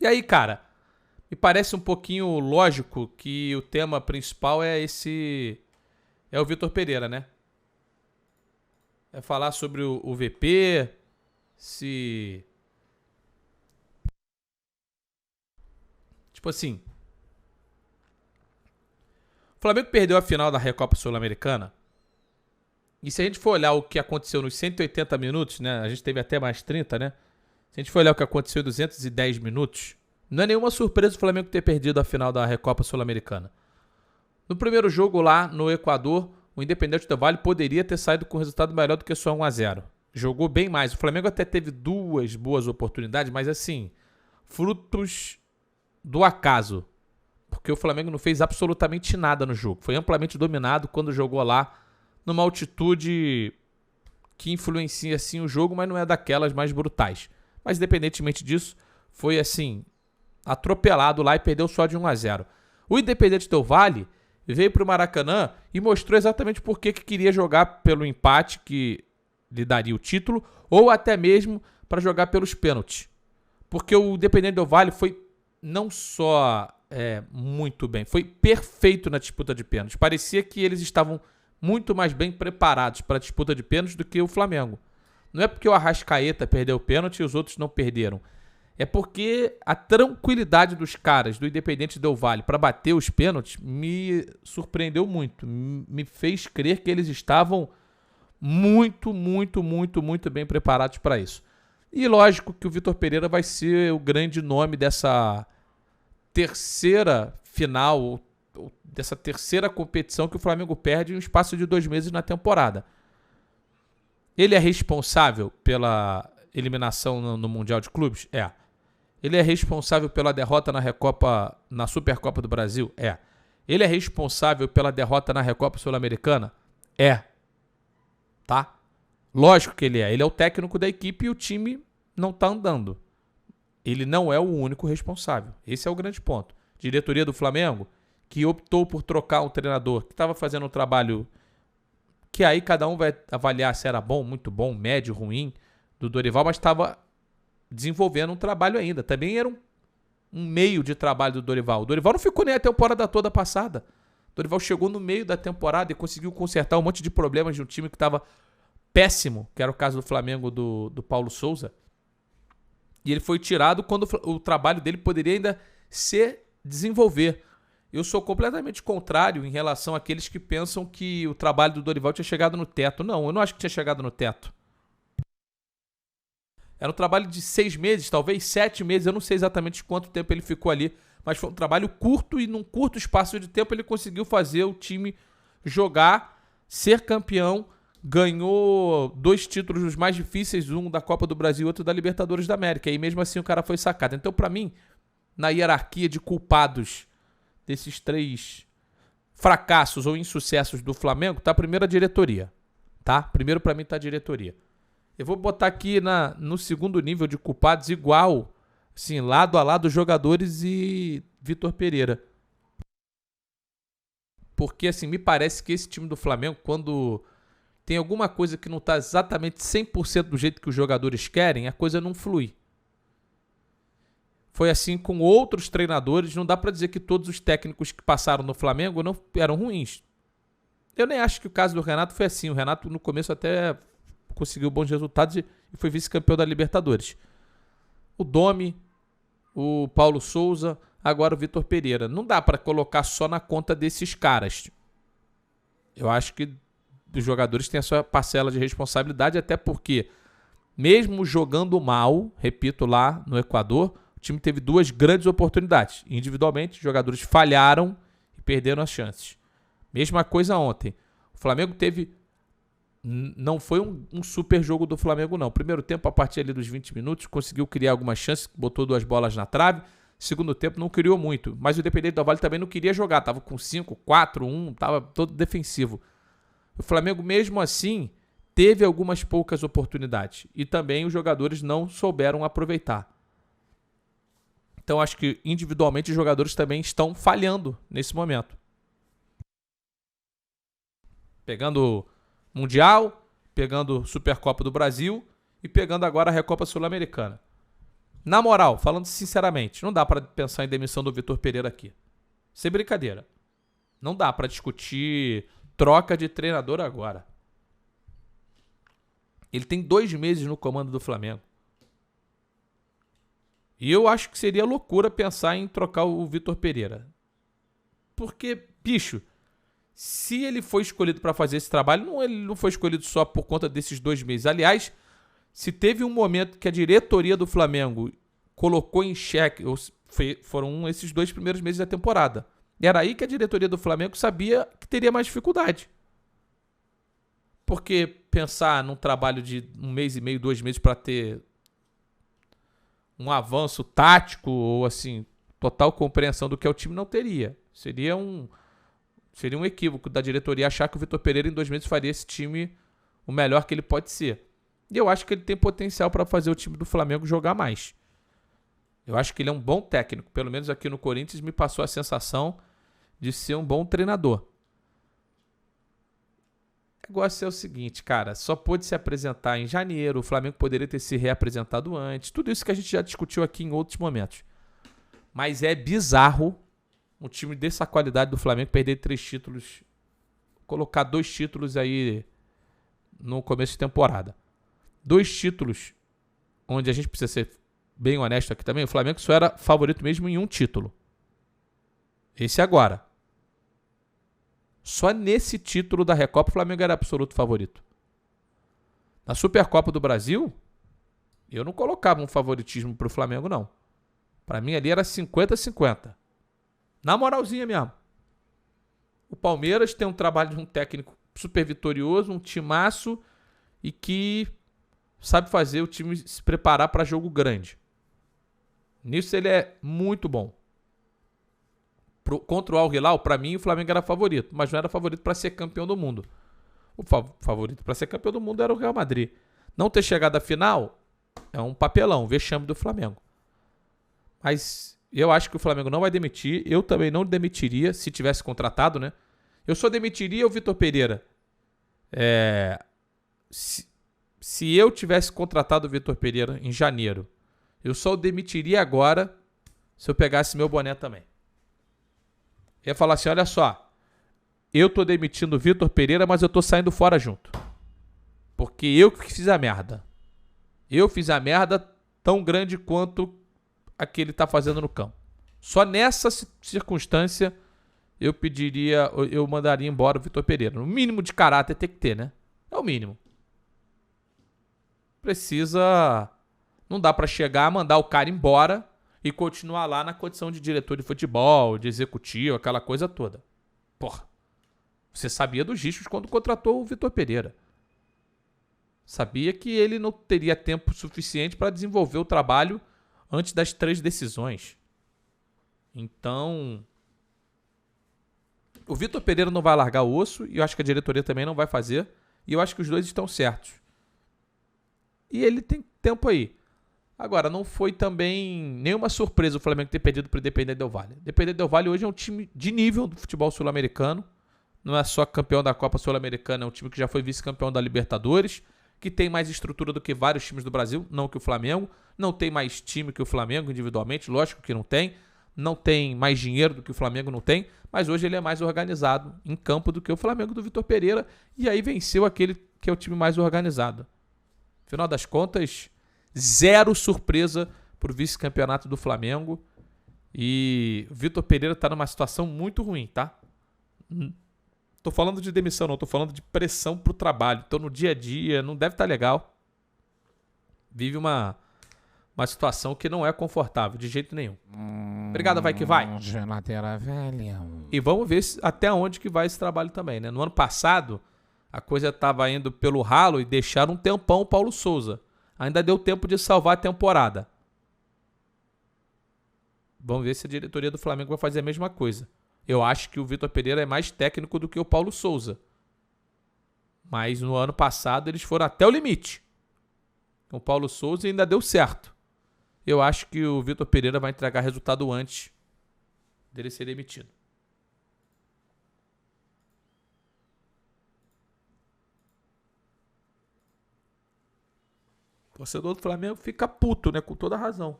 E aí, cara, me parece um pouquinho lógico que o tema principal é esse. É o Vitor Pereira, né? É falar sobre o VP, se. Tipo assim. O Flamengo perdeu a final da Recopa Sul-Americana. E se a gente for olhar o que aconteceu nos 180 minutos, né? A gente teve até mais 30, né? Se a gente for olhar o que aconteceu em 210 minutos, não é nenhuma surpresa o Flamengo ter perdido a final da Recopa Sul-Americana. No primeiro jogo lá no Equador, o Independente Del Valle poderia ter saído com um resultado melhor do que só 1-0. Jogou bem mais. O Flamengo até teve duas boas oportunidades, mas assim, frutos do acaso. Porque o Flamengo não fez absolutamente nada no jogo. Foi amplamente dominado quando jogou lá numa altitude que influencia assim o jogo, mas não é daquelas mais brutais. Mas independentemente disso, foi assim, atropelado lá e perdeu só de 1-0. O Independente Del Valle veio para o Maracanã e mostrou exatamente por que queria jogar pelo empate que lhe daria o título, ou até mesmo para jogar pelos pênaltis. Porque o Independente Del Valle foi não só muito bem, foi perfeito na disputa de pênaltis. Parecia que eles estavam muito mais bem preparados para a disputa de pênaltis do que o Flamengo. Não é porque o Arrascaeta perdeu o pênalti e os outros não perderam. É porque a tranquilidade dos caras do Independente Del Valle para bater os pênaltis me surpreendeu muito. Me fez crer que eles estavam muito bem preparados para isso. E lógico que o Vitor Pereira vai ser o grande nome dessa terceira final, dessa terceira competição que o Flamengo perde em um espaço de 2 meses na temporada. Ele é responsável pela eliminação no Mundial de Clubes? É. Ele é responsável pela derrota na Supercopa do Brasil? É. Ele é responsável pela derrota na Recopa Sul-Americana? É. Tá? Lógico que ele é. Ele é o técnico da equipe e o time não tá andando. Ele não é o único responsável. Esse é o grande ponto. Diretoria do Flamengo, que optou por trocar um treinador que estava fazendo um trabalho que aí cada um vai avaliar se era bom, muito bom, médio, ruim, do Dorival, mas estava desenvolvendo um trabalho ainda. Também era um meio de trabalho do Dorival. O Dorival não ficou nem a temporada toda passada. O Dorival chegou no meio da temporada e conseguiu consertar um monte de problemas de um time que estava péssimo, que era o caso do Flamengo do Paulo Souza. E ele foi tirado quando o trabalho dele poderia ainda se desenvolver. Eu sou completamente contrário em relação àqueles que pensam que o trabalho do Dorival tinha chegado no teto. Não, eu não acho que tinha chegado no teto. Era um trabalho de 6 meses, talvez 7 meses. Eu não sei exatamente quanto tempo ele ficou ali. Mas foi um trabalho curto e num curto espaço de tempo ele conseguiu fazer o time jogar, ser campeão. Ganhou 2 títulos os mais difíceis, um da Copa do Brasil e outro da Libertadores da América. E mesmo assim o cara foi sacado. Então, pra mim, na hierarquia de culpados desses 3 fracassos ou insucessos do Flamengo, tá primeiro a diretoria. Tá? Primeiro pra mim tá a diretoria. Eu vou botar aqui no segundo nível de culpados igual, assim, lado a lado, jogadores e Vitor Pereira. Porque, assim, me parece que esse time do Flamengo, quando tem alguma coisa que não está exatamente 100% do jeito que os jogadores querem, a coisa não flui. Foi assim com outros treinadores. Não dá para dizer que todos os técnicos que passaram no Flamengo não eram ruins. Eu nem acho que o caso do Renato foi assim. O Renato no começo até conseguiu bons resultados e foi vice-campeão da Libertadores. O Domi, o Paulo Souza, agora o Vitor Pereira. Não dá para colocar só na conta desses caras. Eu acho que os jogadores têm a sua parcela de responsabilidade, até porque, mesmo jogando mal, repito, lá no Equador, o time teve 2 grandes oportunidades. Individualmente, os jogadores falharam e perderam as chances. Mesma coisa ontem. O Flamengo teve... Não foi um super jogo do Flamengo, não. Primeiro tempo, a partir ali dos 20 minutos, conseguiu criar algumas chances, botou 2 bolas na trave. Segundo tempo, não criou muito. Mas o Independente Del Valle também não queria jogar. Tava com 5-4-1, tava todo defensivo. O Flamengo, mesmo assim, teve algumas poucas oportunidades. E também os jogadores não souberam aproveitar. Então, acho que individualmente os jogadores também estão falhando nesse momento. Pegando Mundial, pegando Supercopa do Brasil e pegando agora a Recopa Sul-Americana. Na moral, falando sinceramente, não dá pra pensar em demissão do Vitor Pereira aqui. Sem brincadeira. Não dá pra discutir troca de treinador agora. Ele tem 2 meses no comando do Flamengo. E eu acho que seria loucura pensar em trocar o Vitor Pereira. Porque, bicho, se ele foi escolhido pra fazer esse trabalho, ele não foi escolhido só por conta desses 2 meses. Aliás, se teve um momento que a diretoria do Flamengo colocou em xeque, foram esses 2 primeiros meses da temporada. E era aí que a diretoria do Flamengo sabia que teria mais dificuldade. Porque pensar num trabalho de 1 mês e meio, 2 meses para ter um avanço tático ou assim, total compreensão do que é o time não teria. Seria um equívoco da diretoria achar que o Vitor Pereira em 2 meses faria esse time o melhor que ele pode ser. E eu acho que ele tem potencial para fazer o time do Flamengo jogar mais. Eu acho que ele é um bom técnico. Pelo menos aqui no Corinthians me passou a sensação de ser um bom treinador. O negócio é o seguinte, cara. Só pôde se apresentar em janeiro. O Flamengo poderia ter se reapresentado antes. Tudo isso que a gente já discutiu aqui em outros momentos. Mas é bizarro um time dessa qualidade do Flamengo perder 3 títulos. Colocar 2 títulos aí no começo de temporada. 2 títulos onde a gente precisa ser bem honesto aqui também. O Flamengo só era favorito mesmo em um título. Esse agora. Só nesse título da Recopa o Flamengo era absoluto favorito. Na Supercopa do Brasil, eu não colocava um favoritismo pro Flamengo, não. Pra mim ali era 50-50. Na moralzinha mesmo. O Palmeiras tem um trabalho de um técnico super vitorioso, um timaço e que sabe fazer o time se preparar para jogo grande. Nisso ele é muito bom. Contra o Al Hilal, para mim, o Flamengo era favorito, mas não era favorito para ser campeão do mundo. O favorito para ser campeão do mundo era o Real Madrid. Não ter chegado à final é um papelão, um vexame do Flamengo. Mas eu acho que o Flamengo não vai demitir. Eu também não demitiria se tivesse contratado, né? Eu só demitiria o Vitor Pereira. Se eu tivesse contratado o Vitor Pereira em janeiro, eu só o demitiria agora se eu pegasse meu boné também. Eu ia falar assim, olha só, eu tô demitindo o Vitor Pereira, mas eu tô saindo fora junto. Porque eu que fiz a merda. Eu fiz a merda tão grande quanto a que ele tá fazendo no campo. Só nessa circunstância eu mandaria embora o Vitor Pereira. No mínimo de caráter tem que ter, né? É o mínimo. Não dá pra chegar, mandar o cara embora e continuar lá na condição de diretor de futebol, de executivo, aquela coisa toda. Porra. Você sabia dos riscos quando contratou o Vitor Pereira. Sabia que ele não teria tempo suficiente para desenvolver o trabalho antes das 3 decisões. Então, o Vitor Pereira não vai largar o osso e eu acho que a diretoria também não vai fazer. E eu acho que os dois estão certos. E ele tem tempo aí. Agora, não foi também nenhuma surpresa o Flamengo ter perdido para o Independente Del Valle. Independente Del Valle hoje é um time de nível do futebol sul-americano. Não é só campeão da Copa Sul-Americana, é um time que já foi vice-campeão da Libertadores, que tem mais estrutura do que vários times do Brasil, não que o Flamengo. Não tem mais time que o Flamengo individualmente, lógico que não tem. Não tem mais dinheiro do que o Flamengo não tem, mas hoje ele é mais organizado em campo do que o Flamengo do Vitor Pereira. E aí venceu aquele que é o time mais organizado. Afinal das contas, 0 surpresa pro vice-campeonato do Flamengo. E o Vitor Pereira tá numa situação muito ruim, tá? Tô falando de demissão, não. Tô falando de pressão pro trabalho. Tô no dia a dia, não deve estar legal. Vive uma situação que não é confortável, de jeito nenhum. Obrigado, vai que vai. Geladeira velha. E vamos ver até onde que vai esse trabalho também, né? No ano passado, a coisa tava indo pelo ralo e deixaram um tempão o Paulo Souza. Ainda deu tempo de salvar a temporada. Vamos ver se a diretoria do Flamengo vai fazer a mesma coisa. Eu acho que o Vitor Pereira é mais técnico do que o Paulo Souza. Mas no ano passado eles foram até o limite. O Paulo Souza ainda deu certo. Eu acho que o Vitor Pereira vai entregar resultado antes dele ser demitido. O torcedor do Flamengo fica puto, né? Com toda razão.